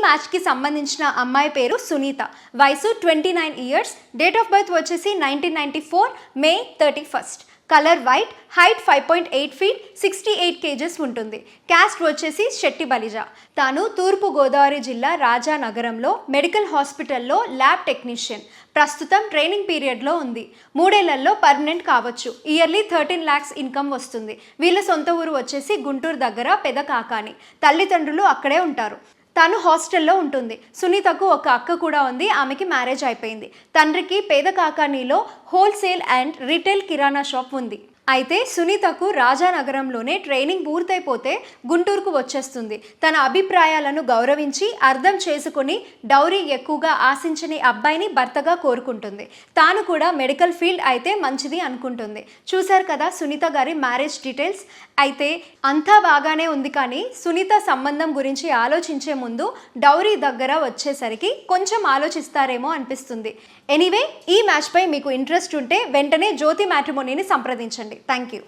మ్యాచ్కి సంబంధించిన అమ్మాయి పేరు సునీత. వయసు 29 ఇయర్స్. డేట్ ఆఫ్ బర్త్ వచ్చేసి 1994 మే 31. Colour white. Height 5.8 feet 68 kgs ఉంటుంది. క్యాస్ట్ వచ్చేసి శెట్టి బలిజ. తాను తూర్పు గోదావరి జిల్లా రాజానగరంలో మెడికల్ హాస్పిటల్లో ల్యాబ్ టెక్నీషియన్. ప్రస్తుతం ట్రైనింగ్ పీరియడ్లో ఉంది. 3 ఏళ్లలో పర్మనెంట్ కావచ్చు. ఇయర్లీ 13 lakhs ఇన్కమ్ వస్తుంది. వీళ్ళ సొంత ఊరు వచ్చేసి గుంటూరు దగ్గర పెదకాకాని. తల్లిదండ్రులు అక్కడే ఉంటారు. తాను హాస్టల్లో ఉంటుంది. సునీతకు ఒక అక్క కూడా ఉంది. ఆమెకి మ్యారేజ్ అయిపోయింది. తండ్రికి పెదకాకానిలో wholesale and retail kirana shop ఉంది. అయితే సునీతకు రాజానగరంలోనే ట్రైనింగ్ పూర్తయిపోతే గుంటూరుకు వచ్చేస్తుంది. తన అభిప్రాయాలను గౌరవించి అర్థం చేసుకుని డౌరీ ఎక్కువగా ఆశించని అబ్బాయిని భర్తగా కోరుకుంటుంది. తాను కూడా మెడికల్ ఫీల్డ్ అయితే మంచిది అనుకుంటుంది. చూశారు కదా సునీత గారి మ్యారేజ్ డీటెయిల్స్. అయితే అంతా బాగానే ఉంది, కానీ సునీత సంబంధం గురించి ఆలోచించే ముందు డౌరీ దగ్గర వచ్చేసరికి కొంచెం ఆలోచిస్తారేమో అనిపిస్తుంది. ఎనీవే, ఈ మ్యాచ్పై మీకు ఇంట్రెస్ట్ ఉంటే వెంటనే జ్యోతి మ్యాట్రిమోనీని సంప్రదించండి. Thank you.